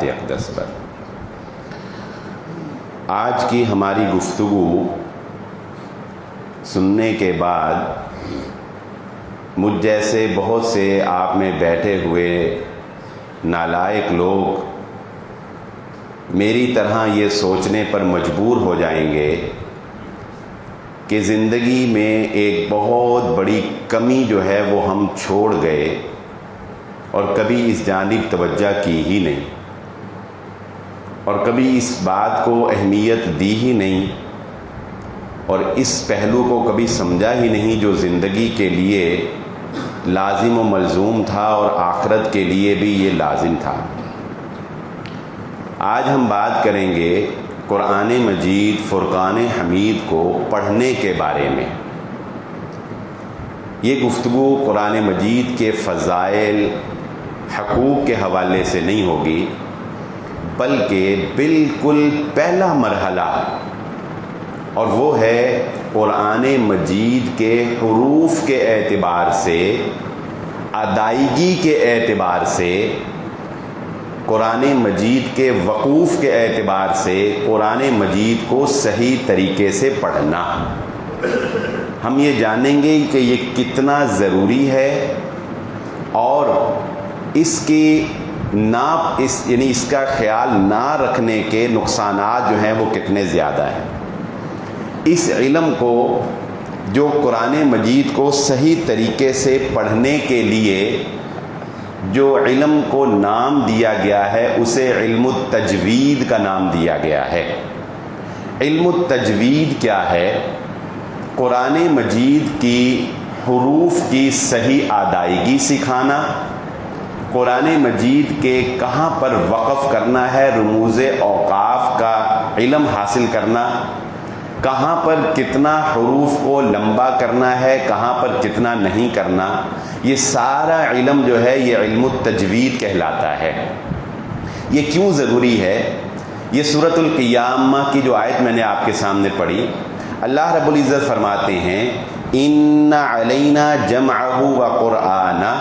اقدس پر آج کی ہماری گفتگو سننے کے بعد مجھ جیسے بہت سے آپ میں بیٹھے ہوئے نالائق لوگ میری طرح یہ سوچنے پر مجبور ہو جائیں گے کہ زندگی میں ایک بہت بڑی کمی جو ہے وہ ہم چھوڑ گئے اور کبھی اس جانب توجہ کی ہی نہیں، اور کبھی اس بات کو اہمیت دی ہی نہیں، اور اس پہلو کو کبھی سمجھا ہی نہیں جو زندگی کے لیے لازم و ملزوم تھا اور آخرت کے لیے بھی یہ لازم تھا۔ آج ہم بات کریں گے قرآن مجید فرقان حمید کو پڑھنے کے بارے میں۔ یہ گفتگو قرآن مجید کے فضائل، حقوق کے حوالے سے نہیں ہوگی، بلکہ بالکل پہلا مرحلہ، اور وہ ہے قرآن مجید کے حروف کے اعتبار سے، ادائیگی کے اعتبار سے، قرآن مجید کے وقوف کے اعتبار سے قرآن مجید کو صحیح طریقے سے پڑھنا۔ ہم یہ جانیں گے کہ یہ کتنا ضروری ہے اور اس کی یعنی اس کا خیال نہ رکھنے کے نقصانات جو ہیں وہ کتنے زیادہ ہیں۔ اس علم کو، جو قرآن مجید کو صحیح طریقے سے پڑھنے کے لیے جو علم کو نام دیا گیا ہے، اسے علم التجوید کا نام دیا گیا ہے۔ علم التجوید کیا ہے؟ قرآن مجید کی حروف کی صحیح ادائیگی سکھانا، قرآن مجید کے کہاں پر وقف کرنا ہے، رموز اوقاف کا علم حاصل کرنا، کہاں پر کتنا حروف کو لمبا کرنا ہے، کہاں پر کتنا نہیں کرنا، یہ سارا علم جو ہے یہ علم التجوید کہلاتا ہے۔ یہ کیوں ضروری ہے؟ یہ سورۃ القیامہ کی جو آیت میں نے آپ کے سامنے پڑھی، اللہ رب العزت فرماتے ہیں ان علینا جمعہ وقرآنہ،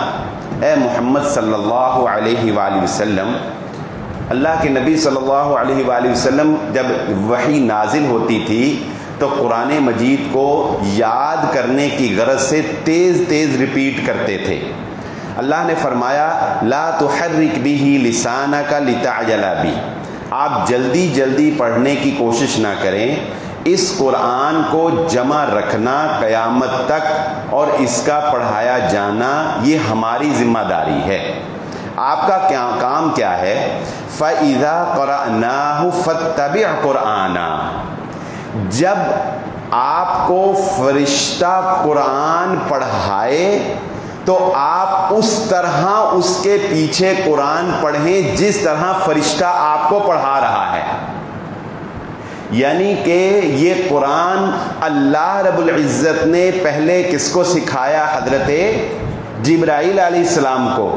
اے محمد صلی اللہ علیہ وآلہ وسلم، اللہ کے نبی صلی اللہ علیہ وآلہ وسلم جب وحی نازل ہوتی تھی تو قرآن مجید کو یاد کرنے کی غرض سے تیز تیز ریپیٹ کرتے تھے۔ اللہ نے فرمایا لا تحرک بہ لسانک لتعجل بہ، آپ جلدی جلدی پڑھنے کی کوشش نہ کریں، اس قرآن کو جمع رکھنا قیامت تک اور اس کا پڑھایا جانا یہ ہماری ذمہ داری ہے۔ آپ کا کام کیا ہے؟ فَإِذَا قَرَأْنَاهُ فَاتَّبِعْ قُرْآنًا، جب آپ کو فرشتہ قرآن پڑھائے تو آپ اس طرح اس کے پیچھے قرآن پڑھیں جس طرح فرشتہ آپ کو پڑھا رہا ہے۔ یعنی کہ یہ قرآن اللہ رب العزت نے پہلے کس کو سکھایا؟ حضرت جبرائیل علیہ السلام کو۔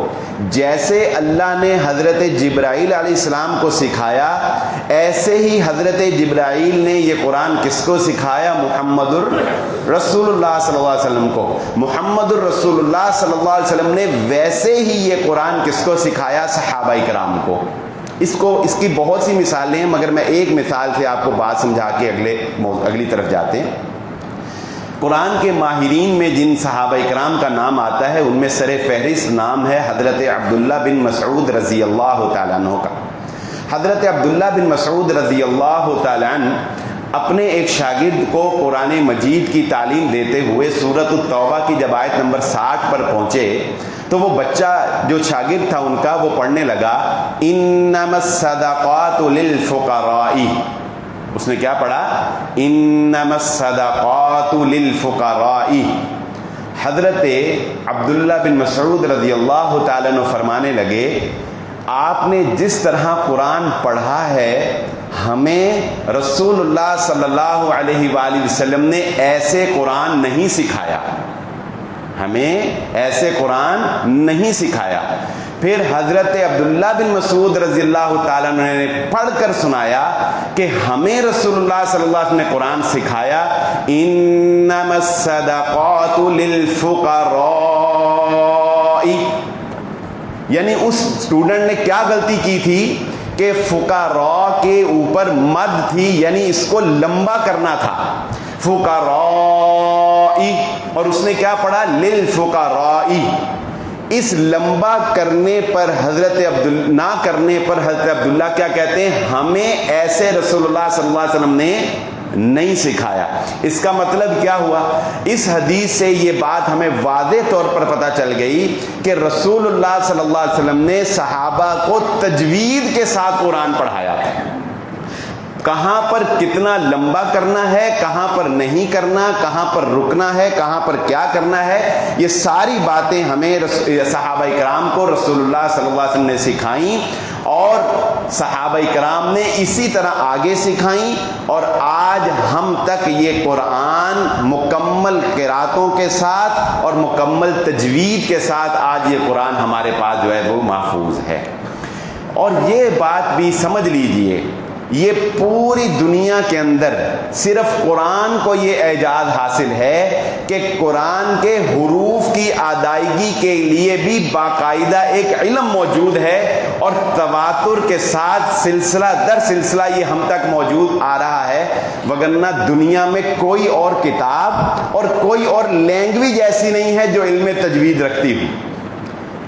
جیسے اللہ نے حضرت جبرائیل علیہ السلام کو سکھایا، ایسے ہی حضرت جبرائیل نے یہ قرآن کس کو سکھایا؟ محمد الرسول اللہ صلی اللہ علیہ وسلم کو۔ محمد الرسول اللہ صلی اللہ علیہ وسلم نے ویسے ہی یہ قرآن کس کو سکھایا؟ صحابہ کرام کو۔ اس کی بہت سی مثالیں ہیں، مگر میں ایک مثال سے آپ کو بات سمجھا کے اگلی طرف جاتے ہیں۔ قرآن کے ماہرین میں جن صحابہ کرام کا نام آتا ہے ان میں سر فہرست نام ہے حضرت عبداللہ بن مسعود رضی اللہ تعالیٰ عنہ کا۔ حضرت عبداللہ بن مسعود رضی اللہ تعالیٰ عنہ اپنے ایک شاگرد کو قرآن مجید کی تعلیم دیتے ہوئے سورۃ التوبہ کی جب آیت نمبر 60 پر پہنچے تو وہ بچہ جو شاگرد تھا ان کا، وہ پڑھنے لگا انما الصدقات للفقراء۔ اس نے کیا پڑھا؟ انما الصدقات للفقراء۔ حضرت عبداللہ بن مسعود رضی اللہ تعالیٰ عنہ فرمانے لگے آپ نے جس طرح قرآن پڑھا ہے ہمیں رسول اللہ صلی اللہ علیہ وآلہ وسلم نے ایسے قرآن نہیں سکھایا، ہمیں ایسے قرآن نہیں سکھایا۔ پھر حضرت عبداللہ بن مسعود رضی اللہ تعالیٰ عنہ نے پڑھ کر سنایا کہ ہمیں رسول اللہ صلی اللہ علیہ وسلم نے قرآن سکھایا انما الصدقات للفقراء، یعنی اس اسٹوڈنٹ نے کیا غلطی کی تھی کہ فقراء کے اوپر مد تھی، یعنی اس کو لمبا کرنا تھا، فقرائی، اور اس نے کیا پڑھا؟ للفقرائی۔ اس لمبا کرنے پر نہ کرنے پر حضرت عبداللہ کیا کہتے ہیں؟ ہمیں ایسے رسول اللہ صلی اللہ علیہ وسلم نے نہیں سکھایا۔ اس کا مطلب کیا ہوا؟ اس حدیث سے یہ بات ہمیں واضح طور پر پتہ چل گئی کہ رسول اللہ صلی اللہ علیہ وسلم نے صحابہ کو تجوید کے ساتھ قرآن پڑھایا، کہاں پر کتنا لمبا کرنا ہے، کہاں پر نہیں کرنا، کہاں پر رکنا ہے، کہاں پر کیا کرنا ہے، یہ ساری باتیں ہمیں صحابہ کرام کو رسول اللہ صلی اللہ علیہ وسلم نے سکھائیں، اور صحابہ کرام نے اسی طرح آگے سکھائیں، اور آج ہم تک یہ قرآن مکمل قراتوں کے ساتھ اور مکمل تجوید کے ساتھ آج یہ قرآن ہمارے پاس جو ہے وہ محفوظ ہے۔ اور یہ بات بھی سمجھ لیجئے، یہ پوری دنیا کے اندر صرف قرآن کو یہ اعجاز حاصل ہے کہ قرآن کے حروف کی ادائیگی کے لیے بھی باقاعدہ ایک علم موجود ہے، اور تواتر کے ساتھ سلسلہ در سلسلہ یہ ہم تک موجود آ رہا ہے، وگرنہ دنیا میں کوئی اور کتاب اور کوئی اور لینگویج ایسی نہیں ہے جو علم تجوید رکھتی ہوئی۔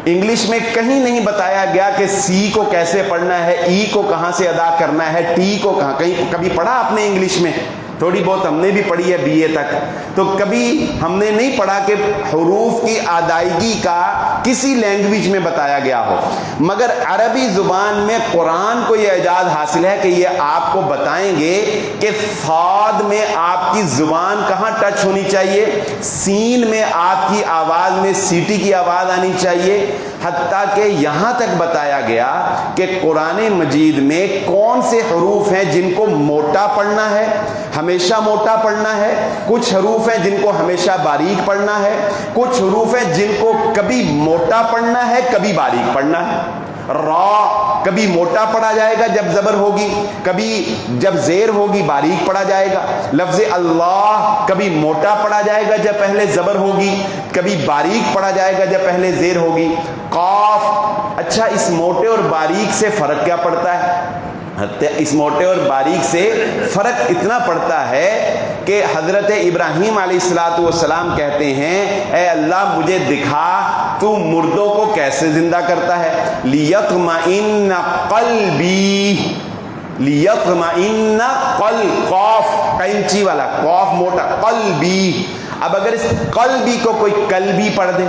انگلش میں کہیں نہیں بتایا گیا کہ سی کو کیسے پڑھنا ہے، ای کو کہاں سے ادا کرنا ہے، ٹی کو کہاں، کہیں کبھی پڑھا آپ نے انگلش میں؟ تھوڑی بہت ہم نے بھی پڑھی ہے بی اے تک، تو کبھی ہم نے نہیں پڑھا کہ حروف کی ادائیگی کا کسی لینگویج میں بتایا گیا ہو، مگر عربی زبان میں قرآن کو یہ اعجاز حاصل ہے کہ یہ آپ کو بتائیں گے کہ صاد میں آپ کی زبان کہاں ٹچ ہونی چاہیے، سین میں آپ کی آواز میں سیٹی کی آواز آنی چاہیے، حتیٰ کہ یہاں تک بتایا گیا کہ قرآن مجید میں کون سے حروف ہیں جن کو موٹا پڑھنا ہے، ہمیشہ موٹا پڑھنا ہے، کچھ حروف ہیں جن کو ہمیشہ باریک پڑھنا ہے، کچھ حروف ہیں جن کو کبھی موٹا پڑھنا ہے کبھی باریک پڑھنا ہے۔ را کبھی موٹا پڑھا جائے گا جب زبر ہوگی، کبھی جب زیر ہوگی باریک پڑھا جائے گا۔ لفظ اللہ کبھی موٹا پڑھا جائے گا جب پہلے زبر ہوگی، کبھی باریک پڑھا جائے گا جب پہلے زیر ہوگی۔ قاف، اچھا اس موٹے اور باریک سے فرق کیا پڑتا ہے؟ اس موٹے اور باریک سے فرق اتنا پڑتا ہے کہ حضرت ابراہیم علیہ السلام کہتے ہیں اے اللہ مجھے دکھا تو مردوں کو کیسے زندہ کرتا ہے، لیطمئن قلبی، لیطمئن قاف قینچی والا، قاف موٹا، قلبی۔ اب اگر اس قلبی کو کوئی قلبی پڑھ دے،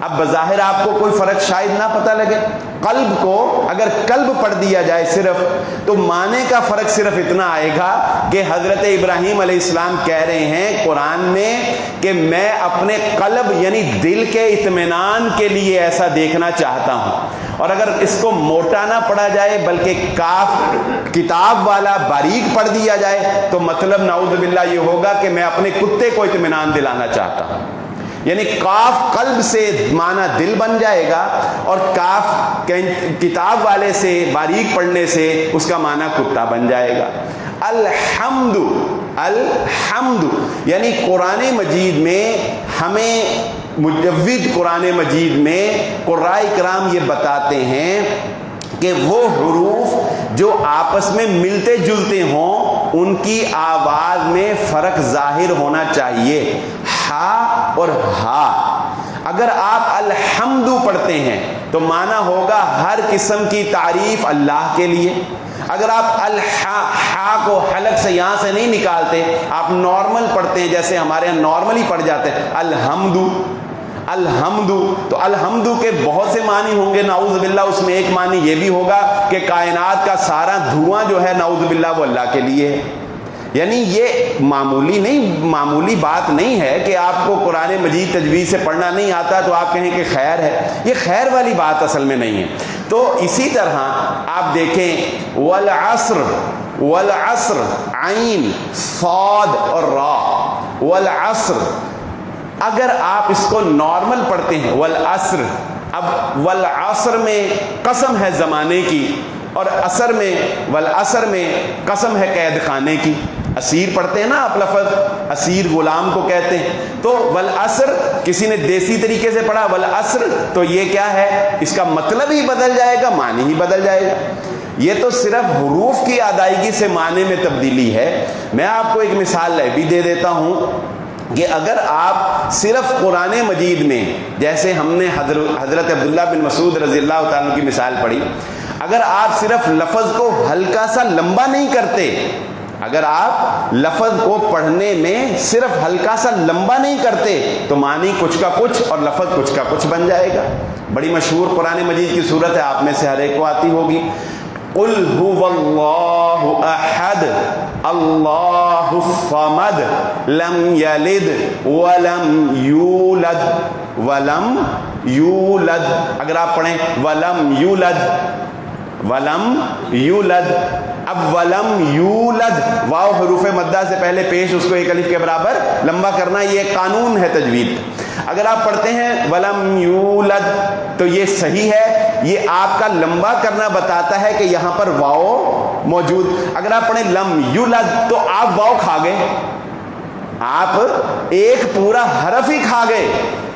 اب بظاہر آپ کو کوئی فرق شاید نہ پتہ لگے، قلب کو اگر قلب پڑھ دیا جائے صرف، تو معنی کا فرق صرف اتنا آئے گا کہ حضرت ابراہیم علیہ السلام کہہ رہے ہیں قرآن میں کہ میں اپنے قلب یعنی دل کے اطمینان کے لیے ایسا دیکھنا چاہتا ہوں۔ اور اگر اس کو موٹا نہ پڑھا جائے بلکہ کاف کتاب والا باریک پڑھ دیا جائے، تو مطلب نعوذ باللہ یہ ہوگا کہ میں اپنے کتے کو اطمینان دلانا چاہتا ہوں، یعنی کاف قلب سے معنی دل بن جائے گا، اور کاف کتاب والے سے باریک پڑھنے سے اس کا معنی کتا بن جائے گا۔ الحمد، الحمد یعنی قرآن مجید میں ہمیں مجود قرآن مجید میں قراء کرام یہ بتاتے ہیں کہ وہ حروف جو آپس میں ملتے جلتے ہوں ان کی آواز میں فرق ظاہر ہونا چاہیے، ہا اور ہا۔ اگر آپ الحمد پڑھتے ہیں تو معنی ہوگا ہر قسم کی تعریف اللہ کے لیے۔ اگر آپ ہا کو حلق سے یہاں سے نہیں نکالتے، آپ نارمل پڑھتے ہیں جیسے ہمارے یہاں نارملی پڑھ جاتے ہیں الحمد الحمد، تو الحمد کے بہت سے معنی ہوں گے نعوذ باللہ، اس میں ایک معنی یہ بھی ہوگا کہ کائنات کا سارا دھواں جو ہے نعوذ باللہ وہ اللہ کے لیے ہے۔ یعنی یہ معمولی بات نہیں ہے کہ آپ کو قرآن مجید تجوید سے پڑھنا نہیں آتا تو آپ کہیں کہ خیر ہے، یہ خیر والی بات اصل میں نہیں ہے۔ تو اسی طرح آپ دیکھیں والعصر، والعصر عین صاد اور را، والعصر اگر آپ اس کو نارمل پڑھتے ہیں والعصر، اب والعصر میں قسم ہے زمانے کی، اور عصر میں والعصر میں قسم ہے قید خانے کی۔ اسیر پڑھتے ہیں نا آپ لفظ، اسیر غلام کو کہتے ہیں، تو والعصر کسی نے دیسی طریقے سے پڑھا والعصر، تو یہ کیا ہے، اس کا مطلب ہی بدل جائے گا، معنی ہی بدل جائے گا۔ یہ تو صرف حروف کی ادائیگی سے معنی میں تبدیلی ہے۔ میں آپ کو ایک مثال بھی دے دیتا ہوں کہ اگر آپ صرف قرآن مجید میں، جیسے ہم نے حضرت عبداللہ بن مسعود رضی اللہ تعالیٰ کی مثال پڑھی، اگر آپ صرف لفظ کو ہلکا سا لمبا نہیں کرتے، اگر آپ لفظ کو پڑھنے میں صرف ہلکا سا لمبا نہیں کرتے تو معنی کچھ کا کچھ اور لفظ کچھ کا کچھ بن جائے گا۔ بڑی مشہور قرآن مجید کی صورت ہے، آپ میں سے ہر ایک کو آتی ہوگی، قل هو اللہ احد اللہ الصمد لم یلد ولم یولد ولم یولد۔ اگر آپ پڑھیں ولم یولد ولم یولد، اب ولم یولد واو حروف مدہ سے پہلے پیش اس کو ایک الف کے برابر لمبا کرنا، یہ ایک قانون ہے تجوید۔ اگر آپ پڑھتے ہیں ولم یولد تو یہ صحیح ہے، یہ آپ کا لمبا کرنا بتاتا ہے کہ یہاں پر واو موجود۔ اگر آپ پڑھیں لم یولد تو آپ واو کھا گئے، آپ ایک پورا حرف ہی کھا گئے۔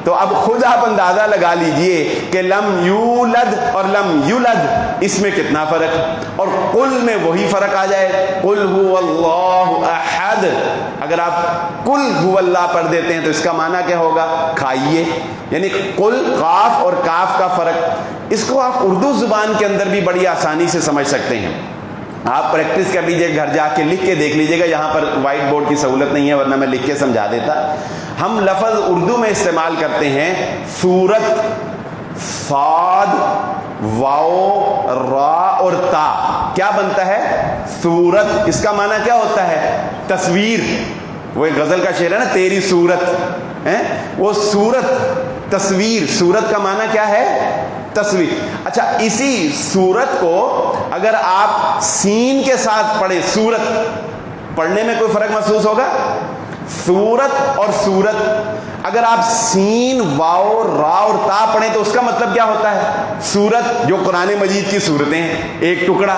تو اب خود آپ اندازہ لگا لیجئے کہ لم یولد اور لم یولد اس میں کتنا فرق، اور قل میں وہی فرق آ جائے، قل هو اللہ احد۔ اگر آپ قل هو اللہ پڑھ دیتے ہیں تو اس کا معنی کیا ہوگا؟ کھائیے، یعنی قل قاف اور کاف کا فرق۔ اس کو آپ اردو زبان کے اندر بھی بڑی آسانی سے سمجھ سکتے ہیں۔ آپ پریکٹس کر لیجئے، گھر جا کے لکھ کے دیکھ لیجئے گا، یہاں پر وائٹ بورڈ کی سہولت نہیں ہے ورنہ میں لکھ کے سمجھا دیتا۔ ہم لفظ اردو میں استعمال کرتے ہیں سورت، صاد، واو، را اور تا، کیا بنتا ہے؟ سورت۔ اس کا معنی کیا ہوتا ہے؟ تصویر۔ وہ ایک غزل کا شعر ہے نا، تیری صورت، وہ صورت تصویر، صورت کا معنی کیا ہے؟ تصویر۔ اچھا، اسی صورت کو اگر آپ سین کے ساتھ پڑھیں، صورت، پڑھنے میں کوئی فرق محسوس ہوگا؟ صورت اور صورت، اگر آپ سین، واو، را اور تا پڑھیں تو اس کا مطلب کیا ہوتا ہے؟ صورت، جو قرآن مجید کی صورتیں ہیں، ایک ٹکڑا۔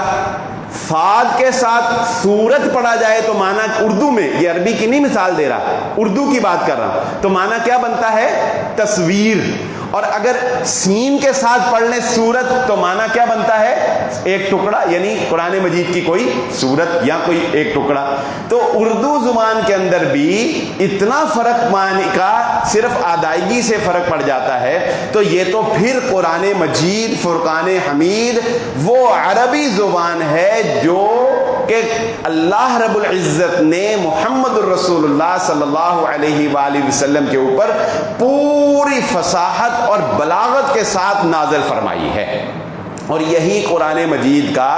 صاد کے ساتھ صورت پڑھا جائے تو معنی اردو میں، یہ عربی کی نہیں مثال دے رہا، اردو کی بات کر رہا ہوں، تو معنی کیا بنتا ہے؟ تصویر۔ اور اگر سین کے ساتھ پڑھ لیں صورت تو معنی کیا بنتا ہے؟ ایک ٹکڑا، یعنی قرآن مجید کی کوئی صورت یا کوئی ایک ٹکڑا۔ تو اردو زبان کے اندر بھی اتنا فرق معنی کا صرف ادائیگی سے فرق پڑ جاتا ہے، تو یہ تو پھر قرآن مجید فرقان حمید وہ عربی زبان ہے جو کہ اللہ رب العزت نے محمد الرسول اللہ صلی اللہ علیہ وآلہ وسلم کے اوپر پوری فصاحت اور بلاغت کے ساتھ نازل فرمائی ہے، اور یہی قرآن مجید کا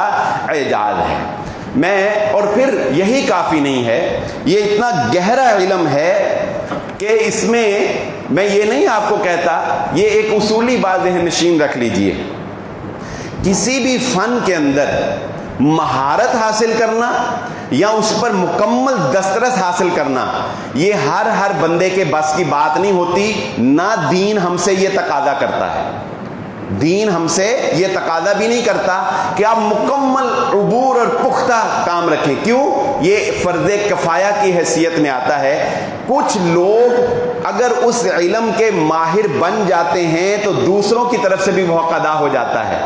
اعجاز ہے۔ اور پھر یہی کافی نہیں ہے، یہ اتنا گہرا علم ہے کہ اس میں میں یہ نہیں آپ کو کہتا، یہ ایک اصولی بات ذہن نشین رکھ لیجئے، کسی بھی فن کے اندر مہارت حاصل کرنا یا اس پر مکمل دسترس حاصل کرنا یہ ہر بندے کے بس کی بات نہیں ہوتی، نہ دین ہم سے یہ تقاضا کرتا ہے۔ دین ہم سے یہ تقاضا بھی نہیں کرتا کہ آپ مکمل عبور اور پختہ کام رکھیں، کیوں؟ یہ فرض کفایہ کی حیثیت میں آتا ہے۔ کچھ لوگ اگر اس علم کے ماہر بن جاتے ہیں تو دوسروں کی طرف سے بھی وہ حق ادا ہو جاتا ہے،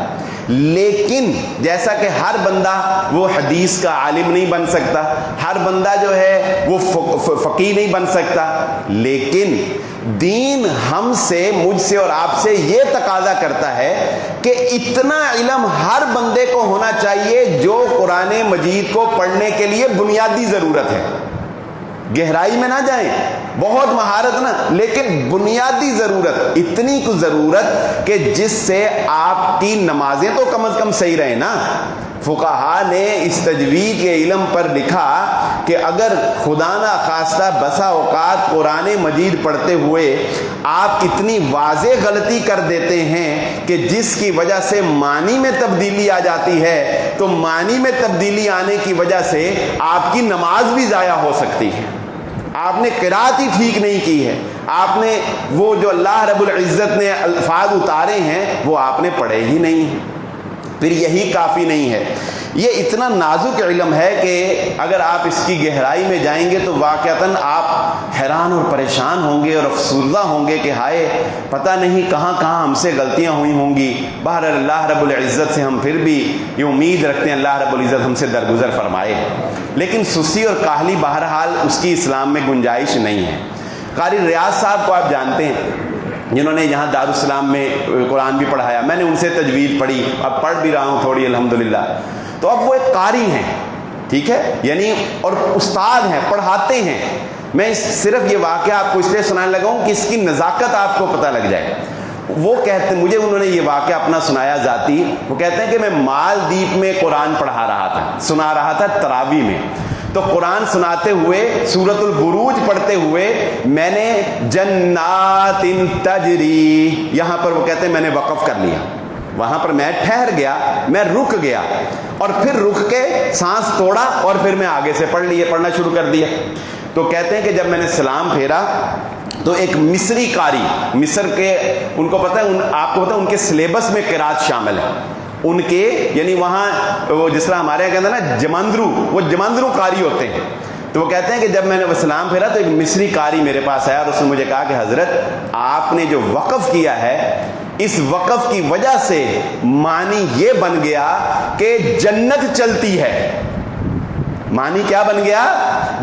لیکن جیسا کہ ہر بندہ وہ حدیث کا عالم نہیں بن سکتا، ہر بندہ جو ہے وہ فقیہ نہیں بن سکتا، لیکن دین ہم سے، مجھ سے اور آپ سے یہ تقاضا کرتا ہے کہ اتنا علم ہر بندے کو ہونا چاہیے جو قرآن مجید کو پڑھنے کے لیے بنیادی ضرورت ہے۔ گہرائی میں نہ جائیں، بہت مہارت نہ، لیکن بنیادی ضرورت، اتنی کو ضرورت کہ جس سے آپ کی نمازیں تو کم از کم صحیح رہیں نا۔ فقہا نے اس تجوید کے علم پر لکھا کہ اگر خدا نہ خواستہ بسا اوقات قرآن مجید پڑھتے ہوئے آپ اتنی واضح غلطی کر دیتے ہیں کہ جس کی وجہ سے معنی میں تبدیلی آ جاتی ہے، تو معنی میں تبدیلی آنے کی وجہ سے آپ کی نماز بھی ضائع ہو سکتی ہے۔ آپ نے قرات ہی ٹھیک نہیں کی ہے، آپ نے وہ جو اللہ رب العزت نے الفاظ اتارے ہیں وہ آپ نے پڑھے ہی نہیں ہیں۔ پھر یہی کافی نہیں ہے، یہ اتنا نازک علم ہے کہ اگر آپ اس کی گہرائی میں جائیں گے تو واقعتاً آپ حیران اور پریشان ہوں گے اور افسردہ ہوں گے کہ ہائے پتہ نہیں کہاں کہاں ہم سے غلطیاں ہوئی ہوں گی. بہر اللہ رب العزت سے ہم پھر بھی یہ امید رکھتے ہیں اللہ رب العزت ہم سے درگزر فرمائے. لیکن سستی اور کاہلی بہرحال اس کی اسلام میں گنجائش نہیں ہے. قاری ریاض صاحب کو آپ جانتے ہیں, جنہوں نے یہاں دارالسلام میں قرآن بھی پڑھایا, میں نے ان سے تجوید پڑھی, اب پڑھ بھی رہا ہوں تھوڑی الحمدللہ. تو اب وہ ایک قاری ہیں, ٹھیک ہے, یعنی اور استاد ہیں, پڑھاتے ہیں. میں صرف یہ واقعہ آپ کو اس لیے سنانے لگا ہوں کہ اس کی نزاکت آپ کو پتہ لگ جائے. وہ کہتے ہیں, مجھے انہوں نے یہ واقعہ اپنا سنایا ذاتی, وہ کہتے ہیں کہ میں مالدیپ میں قرآن پڑھا رہا تھا, سنا رہا تھا تراویح میں. تو قرآن سناتے ہوئے سورۃ البروج پڑھتے ہوئے میں نے جنات تجری, یہاں پر وہ کہتے ہیں میں نے وقف کر لیا, وہاں پر میں ٹھہر گیا, میں رک گیا, اور پھر رک کے سانس توڑا اور پھر میں آگے سے پڑھنا شروع کر دیا. تو کہتے ہیں کہ جب میں نے سلام پھیرا تو ایک مصری قاری, مصر کے, ان کو پتہ ہے, آپ کو پتہ ہے ان کے سلیبس میں قرات شامل ہے ان کے, یعنی وہاں وہ جس طرح ہمارے یہاں کہتے ہیں نا جمندرو, وہ جمندرو قاری ہوتے ہیں. تو وہ کہتے ہیں کہ جب میں نے وہ سلام پھیرا تو ایک مصری قاری میرے پاس آیا اور اس نے مجھے کہا کہ حضرت آپ نے جو وقف کیا ہے اس وقف کی وجہ سے معنی یہ بن گیا کہ جنت چلتی ہے. معنی کیا بن گیا؟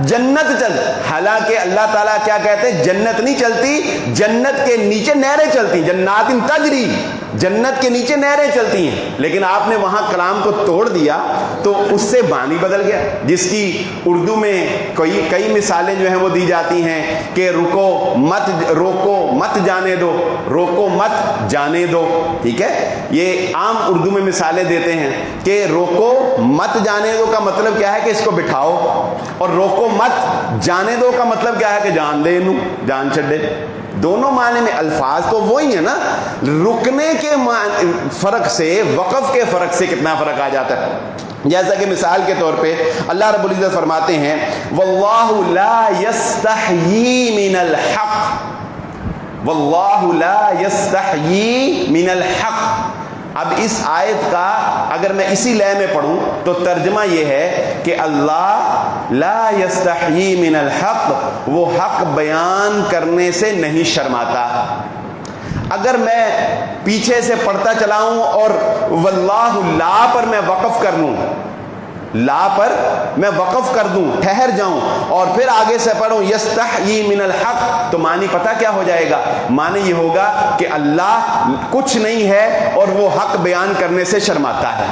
جنت چل. حالانکہ اللہ تعالیٰ کیا کہتے ہیں, جنت نہیں چلتی, جنت کے نیچے نہریں چلتی, جنات تجری, جنت کے نیچے نہریں چلتی ہیں. لیکن آپ نے وہاں کلام کو توڑ دیا تو اس سے معنی بدل گیا, جس کی اردو میں کئی مثالیں جو ہیں وہ دی جاتی ہیں کہ روکو مت جانے دو, روکو مت جانے دو. ٹھیک ہے, یہ عام اردو میں مثالیں دیتے ہیں کہ روکو مت جانے دو کا مطلب کیا ہے کہ اس کو بٹھاؤ, اور روکو مت جانے دو کا مطلب کیا ہے کہ جان دے, جان چھڈے. دونوں معنی میں الفاظ تو وہی ہیں نا, رکنے کے فرق سے, وقف کے فرق سے کتنا فرق آ جاتا ہے. جیسا کہ مثال کے طور پہ اللہ رب العزت فرماتے ہیں واللہ لا یستحیی من الحق, واللہ لا یستحیی من الحق. اب اس آیت کا اگر میں اسی لے میں پڑھوں تو ترجمہ یہ ہے کہ اللہ لا یستحیی من الحق, وہ حق بیان کرنے سے نہیں شرماتا. اگر میں پیچھے سے پڑھتا چلاؤں اور واللہ لا پر میں وقف کر لوں, لا پر میں وقف کر دوں, ٹھہر جاؤں, اور پھر آگے سے پڑھوں یستحیی من الحق, تو معنی پتہ کیا ہو جائے گا؟ معنی یہ ہوگا کہ اللہ کچھ نہیں ہے اور وہ حق بیان کرنے سے شرماتا ہے.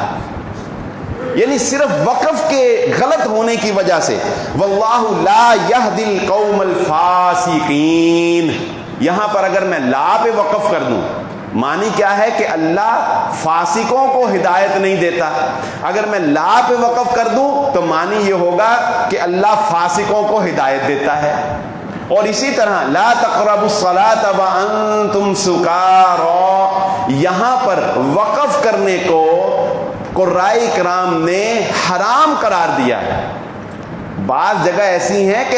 یعنی صرف وقف کے غلط ہونے کی وجہ سے واللہ لا یہدی القوم الفاسقین, یہاں پر اگر میں لا پہ وقف کر دوں معنی کیا ہے کہ اللہ فاسقوں کو ہدایت نہیں دیتا. اگر میں لا پہ وقف کر دوں تو معنی یہ ہوگا کہ اللہ فاسقوں کو ہدایت دیتا ہے. اور اسی طرح لا تقربوا الصلاة وانتم سکارى, یہاں پر وقف کرنے کو قرائے کرام نے حرام قرار دیا ہے. بعض جگہ ایسی ہیں کہ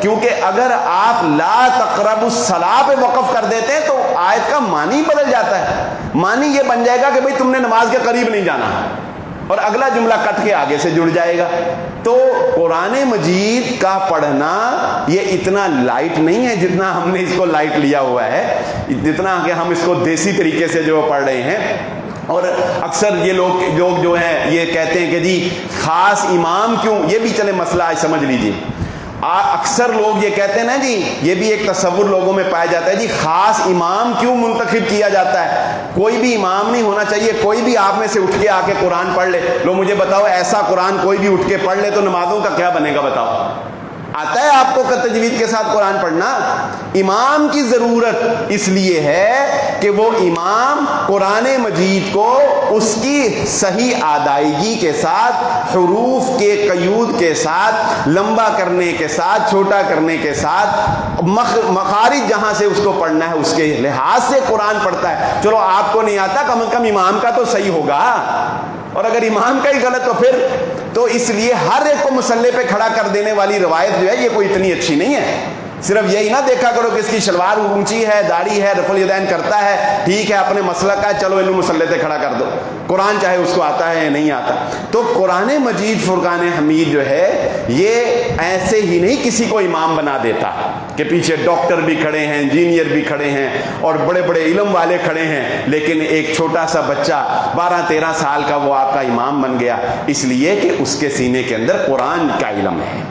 کیونکہ اگر آپ لا تقربوا الصلاة پہ وقف کر دیتے ہیں تو آیت کا معنی بدل جاتا ہے. معنی یہ بن جائے گا کہ بھئی تم نے نماز کے قریب نہیں جانا, اور اگلا جملہ کٹ کے آگے سے جڑ جائے گا. تو قرآن مجید کا پڑھنا یہ اتنا لائٹ نہیں ہے جتنا ہم نے اس کو لائٹ لیا ہوا ہے, جتنا کہ ہم اس کو دیسی طریقے سے جو پڑھ رہے ہیں. اور اکثر یہ لوگ جو ہیں یہ کہتے ہیں کہ جی خاص امام کیوں, یہ بھی چلے مسئلہ آج سمجھ لیجیے. اکثر لوگ یہ کہتے ہیں نا جی, یہ بھی ایک تصور لوگوں میں پایا جاتا ہے, جی خاص امام کیوں منتخب کیا جاتا ہے, کوئی بھی امام نہیں ہونا چاہیے, کوئی بھی آپ میں سے اٹھ کے آ کے قرآن پڑھ لے. لو مجھے بتاؤ ایسا قرآن کوئی بھی اٹھ کے پڑھ لے تو نمازوں کا کیا بنے گا بتاؤ؟ آتا ہے آپ کو تجوید کے ساتھ قرآن پڑھنا؟ امام کی ضرورت اس لیے ہے کہ وہ امام قرآن مجید کو اس کی صحیح ادائیگی کے ساتھ, حروف کے قیود کے ساتھ, لمبا کرنے کے ساتھ, چھوٹا کرنے کے ساتھ, مخارج جہاں سے اس کو پڑھنا ہے اس کے لحاظ سے قرآن پڑھتا ہے. چلو آپ کو نہیں آتا, کم از کم امام کا تو صحیح ہوگا, اور اگر امام کا ہی غلط تو پھر تو اس لیے ہر ایک کو مسلح پہ کھڑا کر دینے والی روایت جو ہے یہ کوئی اتنی اچھی نہیں ہے. صرف یہی نہ دیکھا کرو کہ اس کی شلوار اونچی ہے، داڑھی ہے، رفع الیدین کرتا ہے، ٹھیک ہے اپنے مسلک کا، چلو انہوں مسلح پہ کھڑا کر دو، قرآن چاہے اس کو آتا ہے یا نہیں آتا۔ تو قرآن مجید فرقان حمید جو ہے یہ ایسے ہی نہیں کسی کو امام بنا دیتا کہ پیچھے ڈاکٹر بھی کھڑے ہیں، انجینئر بھی کھڑے ہیں اور بڑے بڑے علم والے کھڑے ہیں، لیکن ایک چھوٹا سا بچہ 12-13 سال کا وہ آپ کا امام بن گیا، اس لیے کہ اس کے سینے کے اندر قرآن کا علم ہے۔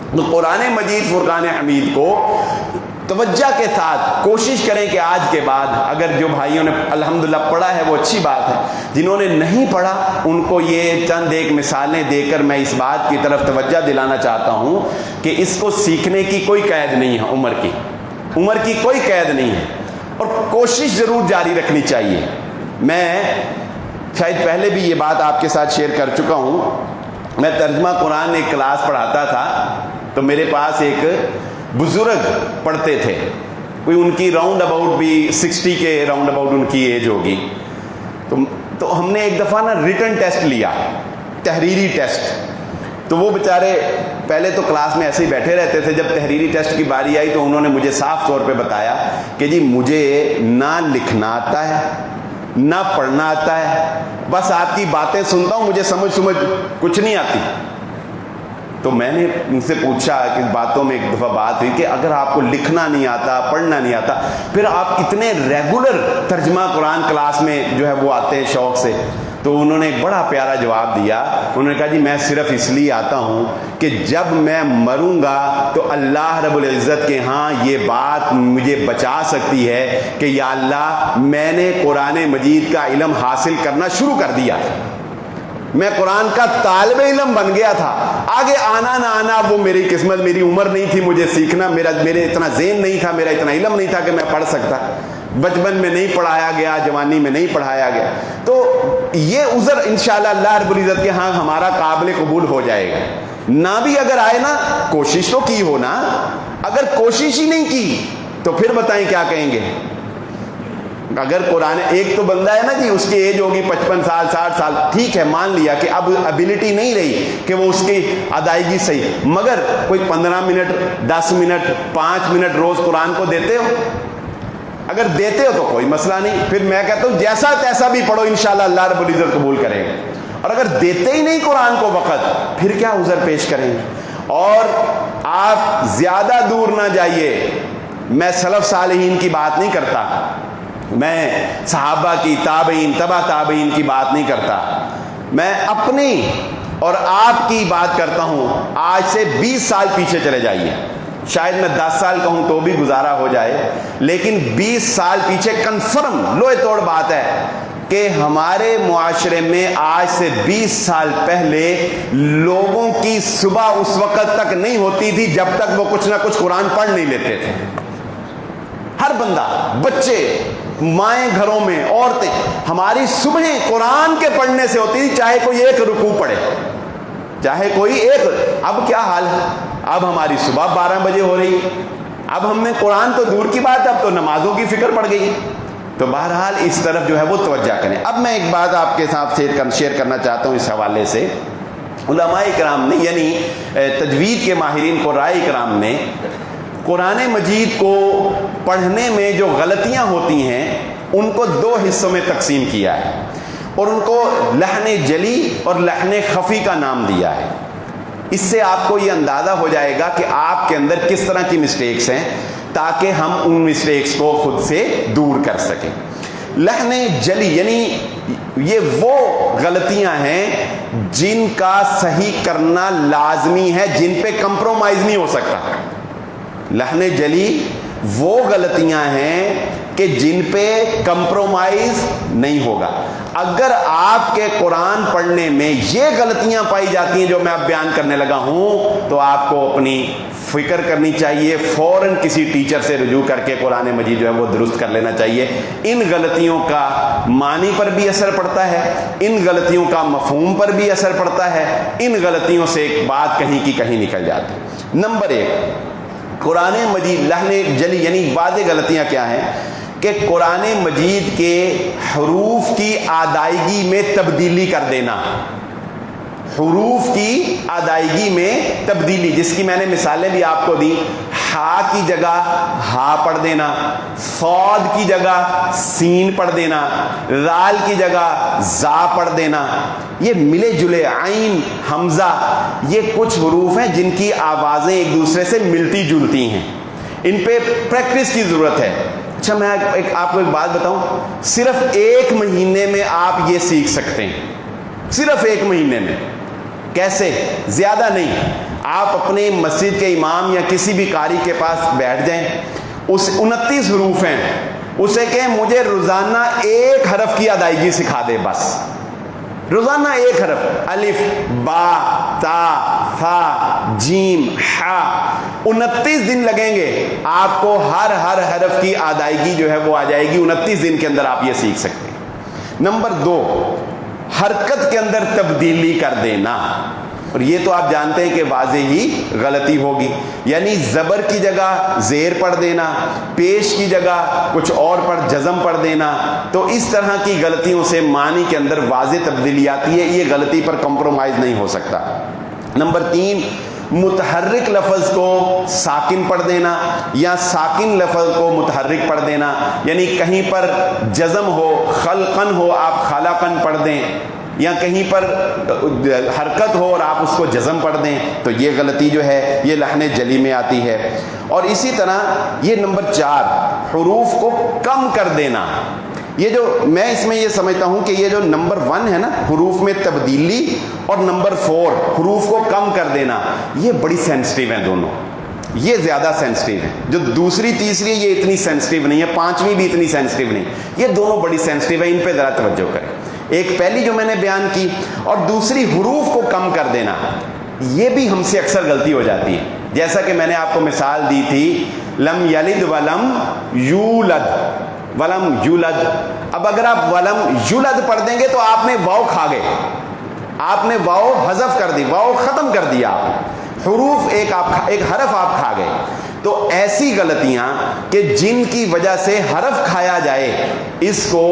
تو قرآن مجید فرقان حمید کو توجہ کے ساتھ کوشش کریں کہ آج کے بعد اگر جو بھائیوں نے الحمدللہ پڑھا ہے وہ اچھی بات ہے، جنہوں نے نہیں پڑھا ان کو یہ چند ایک مثالیں دے کر میں اس بات کی طرف توجہ دلانا چاہتا ہوں کہ اس کو سیکھنے کی کوئی قید نہیں ہے، عمر کی کوئی قید نہیں ہے، اور کوشش ضرور جاری رکھنی چاہیے۔ میں شاید پہلے بھی یہ بات آپ کے ساتھ شیئر کر چکا ہوں، میں ترجمہ قرآن ایک کلاس پڑھاتا تھا تو میرے پاس ایک بزرگ پڑھتے تھے، کوئی ان کی راؤنڈ اباؤٹ بھی 60 کے راؤنڈ اباؤٹ ان کی ایج ہوگی۔ تو ہم نے ایک دفعہ نا ریٹن ٹیسٹ لیا، تحریری ٹیسٹ، تو وہ بیچارے پہلے تو کلاس میں ایسے ہی بیٹھے رہتے تھے، جب تحریری ٹیسٹ کی باری آئی تو انہوں نے مجھے صاف طور پہ بتایا کہ جی مجھے نہ لکھنا آتا ہے نہ پڑھنا آتا ہے، بس آپ کی باتیں سنتا ہوں، مجھے سمجھ کچھ نہیں آتی۔ تو میں نے ان سے پوچھا کہ باتوں میں ایک دفعہ بات ہوئی کہ اگر آپ کو لکھنا نہیں آتا، پڑھنا نہیں آتا، پھر آپ اتنے ریگولر ترجمہ قرآن کلاس میں جو ہے وہ آتے ہیں شوق سے؟ تو انہوں نے ایک بڑا پیارا جواب دیا، انہوں نے کہا جی میں صرف اس لیے آتا ہوں کہ جب میں مروں گا تو اللہ رب العزت کے ہاں یہ بات مجھے بچا سکتی ہے کہ یا اللہ میں نے قرآن مجید کا علم حاصل کرنا شروع کر دیا، میں قرآن کا طالب علم بن گیا تھا، آگے آنا نہ آنا وہ میری قسمت، میری عمر نہیں تھی مجھے سیکھنا، میرے اتنا ذہن نہیں تھا، میرا اتنا علم نہیں تھا کہ میں پڑھ سکتا، بچپن میں نہیں پڑھایا گیا، جوانی میں نہیں پڑھایا گیا۔ تو یہ عذر انشاءاللہ اللہ رب العزت کے ہاں ہمارا قابل قبول ہو جائے گا، نہ بھی اگر آئے نا کوشش تو کی ہو نا، اگر کوشش ہی نہیں کی تو پھر بتائیں کیا کہیں گے۔ اگر قرآن ایک تو بندہ ہے نا جی اس کی ایج ہوگی 55 سال 60 سال، ٹھیک ہے مان لیا کہ اب ابیلٹی نہیں رہی کہ وہ اس کی ادائیگی صحیح، مگر کوئی 15 منٹ 10 منٹ 5 منٹ روز قرآن کو دیتے ہو، اگر دیتے ہو تو کوئی مسئلہ نہیں، پھر میں کہتا ہوں جیسا تیسا بھی پڑھو انشاءاللہ اللہ رب العزت قبول کرے گا، اور اگر دیتے ہی نہیں قرآن کو وقت پھر کیا عذر پیش کریں گے۔ اور آپ زیادہ دور نہ جائیے، میں سلف صالحین کی بات نہیں کرتا، میں صحابہ کی، تابعین، تبع تابعین کی بات نہیں کرتا، میں اپنی اور آپ کی بات کرتا ہوں۔ آج سے 20 سال پیچھے چلے جائیے، شاید میں 10 سال کہوں تو بھی گزارا ہو جائے، لیکن 20 سال پیچھے کنفرم لوہے توڑ بات ہے کہ ہمارے معاشرے میں آج سے 20 سال پہلے لوگوں کی صبح اس وقت تک نہیں ہوتی تھی جب تک وہ کچھ نہ کچھ قرآن پڑھ نہیں لیتے تھے۔ ہر بندہ، بچے، مائیں گھروں میں، عورتیں، ہماری صبحیں قرآن کے پڑھنے سے ہوتی تھی، چاہے کوئی ایک رکوع پڑھے، چاہے کوئی ایک۔ اب کیا حال ہے؟ اب ہماری صبح 12 بجے ہو رہی ہے، اب ہم نے قرآن تو دور کی بات ہے، اب تو نمازوں کی فکر پڑ گئی۔ تو بہرحال اس طرف جو ہے وہ توجہ کریں۔ اب میں ایک بات آپ کے ساتھ شیئر کرنا چاہتا ہوں اس حوالے سے۔ علماء کرام نے یعنی تجوید کے ماہرین قراء کرام نے قرآن مجید کو پڑھنے میں جو غلطیاں ہوتی ہیں ان کو 2 حصوں میں تقسیم کیا ہے، اور ان کو لحن جلی اور لحن خفی کا نام دیا ہے۔ اس سے آپ کو یہ اندازہ ہو جائے گا کہ آپ کے اندر کس طرح کی مسٹیکس ہیں، تاکہ ہم ان مسٹیکس کو خود سے دور کر سکیں۔ لحن جلی یعنی یہ وہ غلطیاں ہیں جن کا صحیح کرنا لازمی ہے، جن پہ کمپرومائز نہیں ہو سکتا۔ لحن جلی وہ غلطیاں ہیں کہ جن پہ کمپرومائز نہیں ہوگا۔ اگر آپ کے قرآن پڑھنے میں یہ غلطیاں پائی جاتی ہیں جو میں اب بیان کرنے لگا ہوں، تو آپ کو اپنی فکر کرنی چاہیے، فوراً کسی ٹیچر سے رجوع کر کے قرآن مجید جو ہے وہ درست کر لینا چاہیے۔ ان غلطیوں کا معنی پر بھی اثر پڑتا ہے، ان غلطیوں کا مفہوم پر بھی اثر پڑتا ہے، ان غلطیوں سے ایک بات کہیں کی کہیں نکل جاتی ہے۔ نمبر 1، قرآن مجید لحن جلی یعنی واضح غلطیاں کیا ہیں کہ قرآن مجید کے حروف کی ادائیگی میں تبدیلی کر دینا، حروف کی ادائیگی میں تبدیلی، جس کی میں نے مثالیں بھی آپ کو دی۔ ہا کی جگہ ہا پڑھ دینا، صاد کی جگہ سین پڑھ دینا، رال کی جگہ زا پڑھ دینا، یہ ملے جلے عین حمزہ، یہ کچھ حروف ہیں جن کی آوازیں ایک دوسرے سے ملتی جلتی ہیں، ان پہ پریکٹس کی ضرورت ہے۔ اچھا میں آپ کو ایک بات بتاؤں، صرف 1 مہینے میں آپ یہ سیکھ سکتے ہیں، صرف 1 مہینے میں۔ کیسے؟ زیادہ نہیں، آپ اپنے مسجد کے امام یا کسی بھی قاری کے پاس بیٹھ جائیں، اس 29 حروف ہیں، اسے کہیں مجھے روزانہ 1 حرف کی ادائیگی سکھا دے، بس روزانہ 1 حرف، الف با تا ثا جیم ہا، 29 دن لگیں گے آپ کو، ہر حرف کی ادائیگی جو ہے وہ آ جائے گی، 29 دن کے اندر آپ یہ سیکھ سکتے ہیں۔ نمبر 2، حرکت کے اندر تبدیلی کر دینا، اور یہ تو آپ جانتے ہیں کہ واضح ہی غلطی ہوگی، یعنی زبر کی جگہ زیر پڑھ دینا، پیش کی جگہ کچھ اور پر جزم پڑھ دینا، تو اس طرح کی غلطیوں سے معنی کے اندر واضح تبدیلی آتی ہے، یہ غلطی پر کمپرومائز نہیں ہو سکتا۔ نمبر 3، متحرک لفظ کو ساکن پڑھ دینا یا ساکن لفظ کو متحرک پڑھ دینا، یعنی کہیں پر جزم ہو، خلقن ہو آپ خلقن پڑھ دیں، یا کہیں پر حرکت ہو اور آپ اس کو جزم پڑھ دیں، تو یہ غلطی جو ہے یہ لحن جلی میں آتی ہے۔ اور اسی طرح یہ نمبر 4، حروف کو کم کر دینا، یہ جو میں اس میں یہ سمجھتا ہوں کہ یہ جو نمبر 1 ہے نا حروف میں تبدیلی، اور نمبر 4 حروف کو کم کر دینا، یہ بڑی سینسٹیو ہیں دونوں، یہ زیادہ سینسٹیو ہے۔ جو دوسری تیسری یہ اتنی سینسٹیو نہیں ہے، 5ویں بھی اتنی سینسٹیو نہیں، یہ دونوں بڑی سینسٹیو ہے، ان پہ ذرا توجہ کریں۔ ایک پہلی جو میں نے بیان کی، اور دوسری حروف کو کم کر دینا، یہ بھی ہم سے اکثر غلطی ہو جاتی ہے، جیسا کہ میں نے آپ کو مثال دی تھی، لم یلد ولم یولد، ولم یولد، اب اگر آپ ولم یولد پڑھ دیں گے تو آپ نے واو کھا گئے، آپ نے واو حذف کر دی، واو ختم کر دیا، حروف ایک حرف آپ کھا گئے۔ تو ایسی غلطیاں کہ جن کی وجہ سے حرف کھایا جائے، اس کو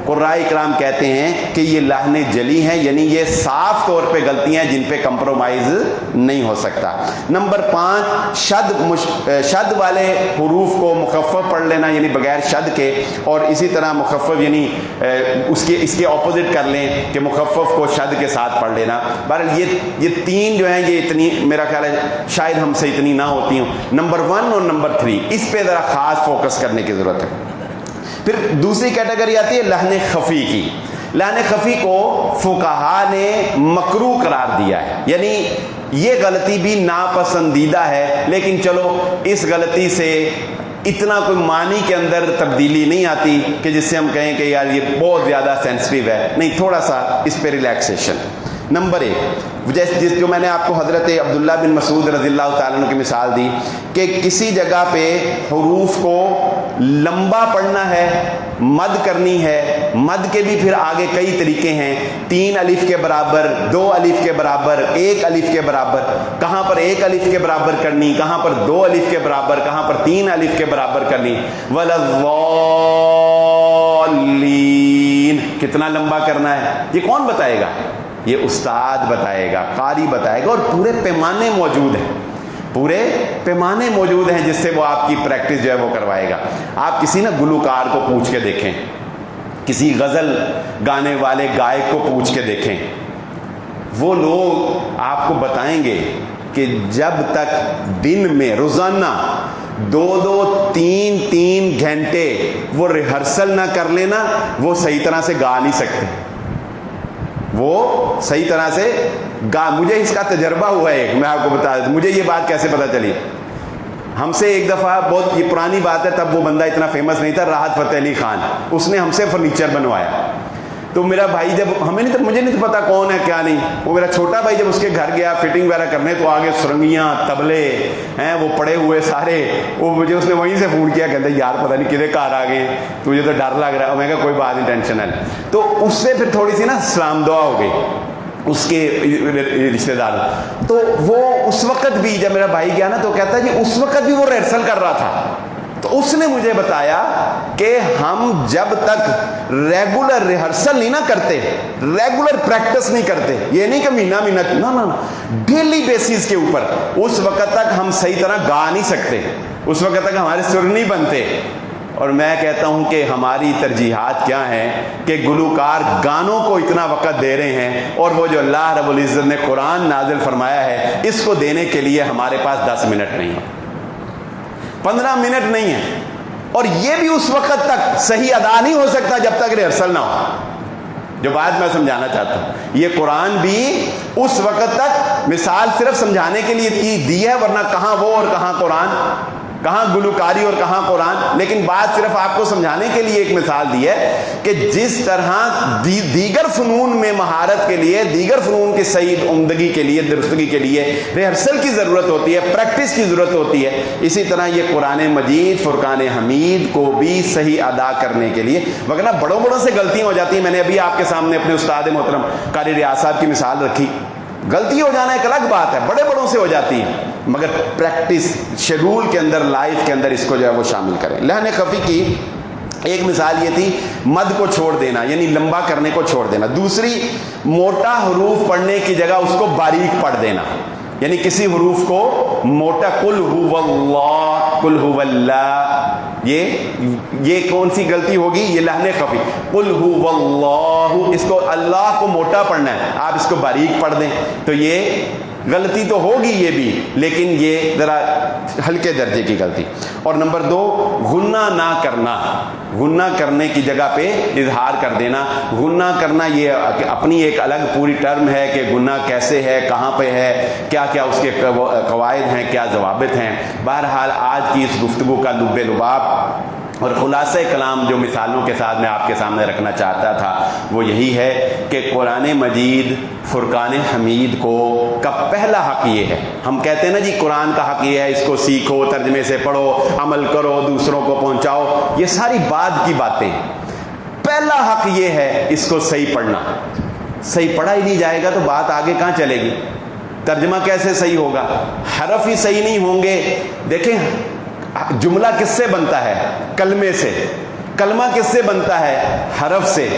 قراء کرام کہتے ہیں کہ یہ لحن جلی ہیں، یعنی یہ صاف طور پہ غلطیاں ہیں جن پہ کمپرومائز نہیں ہو سکتا۔ نمبر 5، شد والے حروف کو مخفف پڑھ لینا، یعنی بغیر شد کے، اور اسی طرح مخفف یعنی اس کے اپوزٹ کر لیں کہ مخفف کو شد کے ساتھ پڑھ لینا۔ بہرحال یہ 3 جو ہیں یہ اتنی میرا خیال ہے شاید ہم سے اتنی نہ ہوتی ہوں۔ نمبر 1 اور نمبر 3 اس پہ ذرا خاص فوکس کرنے کی ضرورت ہے۔ پھر دوسری کیٹیگری آتی ہے لحن خفی کی۔ لحن خفی کو فقہا نے مکروہ قرار دیا ہے، یعنی یہ غلطی بھی ناپسندیدہ ہے، لیکن چلو اس غلطی سے اتنا کوئی معنی کے اندر تبدیلی نہیں آتی کہ جس سے ہم کہیں کہ یار یہ بہت زیادہ سینسٹیو ہے، نہیں، تھوڑا سا اس پہ ریلیکسیشن۔ نمبر 1، جو میں نے آپ کو حضرت عبداللہ بن مسعود رضی اللہ تعالیٰ عنہ کی مثال دی کہ کسی جگہ پہ حروف کو لمبا پڑھنا ہے، مد کرنی ہے، مد کے بھی پھر آگے کئی طریقے ہیں، 3 الف کے برابر، 2 الف کے برابر، 1 الف کے برابر، کہاں پر 1 الف کے برابر کرنی، کہاں پر 2 الف کے برابر، کہاں پر 3 الف کے برابر کرنی، وَلَضَّالِّينَ کتنا لمبا کرنا ہے، یہ کون بتائے گا؟ یہ استاد بتائے گا، قاری بتائے گا، اور پورے پیمانے موجود ہیں، پورے پیمانے موجود ہیں جس سے وہ آپ کی پریکٹس جو ہے وہ کروائے گا۔ آپ کسی نا گلوکار کو پوچھ کے دیکھیں، کسی غزل گانے والے گائک کو پوچھ کے دیکھیں، وہ لوگ آپ کو بتائیں گے کہ جب تک دن میں روزانہ 2-2 3-3 گھنٹے وہ ریہرسل نہ کر لینا، وہ صحیح طرح سے گا نہیں سکتے، وہ صحیح طرح سے مجھے اس کا تجربہ ہوا ہے، میں آپ کو بتا دوں مجھے یہ بات کیسے پتہ چلی۔ ہم سے ایک دفعہ، بہت یہ پرانی بات ہے، تب وہ بندہ اتنا فیمس نہیں تھا، راحت فتح علی خان، اس نے ہم سے فرنیچر بنوایا۔ تو میرا بھائی جب مجھے نہیں پتا کون ہے کیا نہیں، وہ میرا چھوٹا بھائی جب اس کے گھر گیا فٹنگ وغیرہ کرنے، تو آگے سرنگیاں تبلے ہیں وہ پڑے ہوئے سارے، وہ مجھے اس نے وہیں سے فون کیا، کہتے یار پتہ نہیں کدے کار آ گئے، تجھے تو ڈر لگ رہا ہے۔ میں کہا کوئی بات نہیں، ٹینشن ہے۔ تو اس سے پھر تھوڑی سی نا سلام دعا ہو گئی اس کے رشتہ دار۔ تو وہ اس وقت بھی جب میرا بھائی گیا نا، تو کہتا ہے جی اس وقت بھی وہ ریہرسل کر رہا تھا۔ تو تو اس نے مجھے بتایا کہ ہم جب تک ریگولر ریہرسل نہیں نہ کرتے، ریگولر پریکٹس نہیں کرتے، یہ نہیں کہ مہینہ نہ ڈیلی بیسس کے اوپر، اس وقت تک ہم صحیح طرح گا نہیں سکتے، اس وقت تک ہمارے سر نہیں بنتے. اور میں کہتا ہوں کہ ہماری ترجیحات کیا ہیں کہ گلوکار گانوں کو اتنا وقت دے رہے ہیں، اور وہ جو اللہ رب العزت نے قرآن نازل فرمایا ہے اس کو دینے کے لیے ہمارے پاس 10 منٹ نہیں ہے، 15 منٹ نہیں ہے. اور یہ بھی اس وقت تک صحیح ادا نہیں ہو سکتا جب تک ریہرسل نہ ہو. جو بات میں سمجھانا چاہتا ہوں، یہ قرآن بھی اس وقت تک مثال صرف سمجھانے کے لیے دی ہے، ورنہ کہاں وہ اور کہاں قرآن، کہاں گلوکاری اور کہاں قرآن. لیکن بات صرف آپ کو سمجھانے کے لیے ایک مثال دی ہے کہ جس طرح دیگر فنون میں مہارت کے لیے، دیگر فنون کی صحیح عمدگی کے لیے، درستگی کے لیے ریہرسل کی ضرورت ہوتی ہے، پریکٹس کی ضرورت ہوتی ہے، اسی طرح یہ قرآن مجید فرقان حمید کو بھی صحیح ادا کرنے کے لیے، وگرنہ بڑوں سے غلطیاں ہو جاتی ہیں. میں نے ابھی آپ کے سامنے اپنے استاد محترم قاری ریاض صاحب کی مثال رکھی. غلطی ہو جانا ایک الگ بات ہے، بڑوں سے ہو جاتی ہے، مگر پریکٹس شیڈول کے اندر، لائف کے اندر اس کو جو ہے وہ شامل کریں. لحن خفی کی ایک مثال یہ تھی مد کو چھوڑ دینا، یعنی لمبا کرنے کو چھوڑ دینا. دوسری، موٹا حروف پڑھنے کی جگہ اس کو باریک پڑھ دینا، یعنی کسی حروف کو موٹا، قل هو اللہ، قل هو اللہ، یہ کون سی غلطی ہوگی؟ یہ لحن خفی. قل هو اللہ، اس کو اللہ کو موٹا پڑھنا ہے، آپ اس کو باریک پڑھ دیں تو یہ غلطی تو ہوگی یہ بھی، لیکن یہ ذرا ہلکے درجے کی غلطی. اور نمبر 2، غنہ نہ کرنا، غنہ کرنے کی جگہ پہ اظہار کر دینا. غنہ کرنا یہ اپنی ایک الگ پوری ٹرم ہے کہ غنہ کیسے ہے، کہاں پہ ہے، کیا اس کے قواعد ہیں، کیا ضوابط ہیں. بہرحال آج کی اس گفتگو کا لب لباب اور خلاصہ کلام جو مثالوں کے ساتھ میں آپ کے سامنے رکھنا چاہتا تھا وہ یہی ہے کہ قرآن مجید فرقان حمید کا پہلا حق یہ ہے. ہم کہتے ہیں نا جی قرآن کا حق یہ ہے، اس کو سیکھو، ترجمے سے پڑھو، عمل کرو، دوسروں کو پہنچاؤ، یہ ساری بعد کی باتیں. پہلا حق یہ ہے اس کو صحیح پڑھنا. صحیح پڑھا ہی نہیں جائے گا تو بات آگے کہاں چلے گی؟ ترجمہ کیسے صحیح ہوگا؟ حرف ہی صحیح نہیں ہوں گے. دیکھیں جملہ کس سے بنتا ہے؟ کلمے سے. کلمہ کس سے بنتا ہے؟ حرف سے.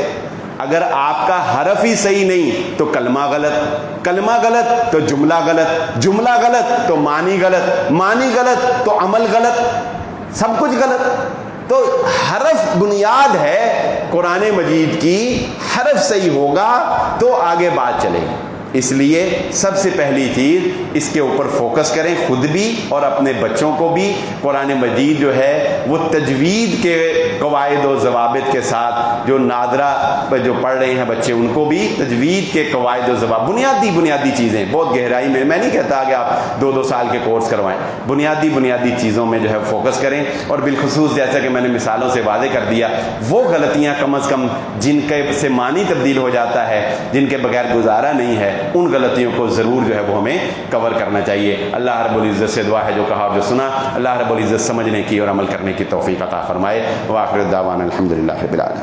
اگر آپ کا حرف ہی صحیح نہیں تو کلمہ غلط، کلمہ غلط تو جملہ غلط، جملہ غلط تو معنی غلط، معنی غلط تو عمل غلط، سب کچھ غلط. تو حرف بنیاد ہے قرآن مجید کی، حرف صحیح ہوگا تو آگے بات چلے گی. اس لیے سب سے پہلی چیز اس کے اوپر فوکس کریں، خود بھی اور اپنے بچوں کو بھی. قرآن مجید جو ہے وہ تجوید کے قواعد و ضوابط کے ساتھ، جو نادرہ پہ جو پڑھ رہے ہیں بچے ان کو بھی تجوید کے قواعد و ضوابط، بنیادی چیزیں، بہت گہرائی میں نہیں کہتا کہ آپ 2 سال کے کورس کروائیں، بنیادی چیزوں میں جو ہے فوکس کریں. اور بالخصوص جیسا کہ میں نے مثالوں سے واضح کر دیا، وہ غلطیاں کم از کم جن کے سے معنی تبدیل ہو جاتا ہے، جن کے بغیر گزارا نہیں ہے، ان غلطیوں کو ضرور جو ہے وہ ہمیں کور کرنا چاہیے. اللہ رب العزت سے دعا ہے جو کہا اور جو سنا اللہ رب العزت سمجھنے کی اور عمل کرنے کی توفیق عطا فرمائے. وآخر دعوانا الحمدللہ رب العالمین.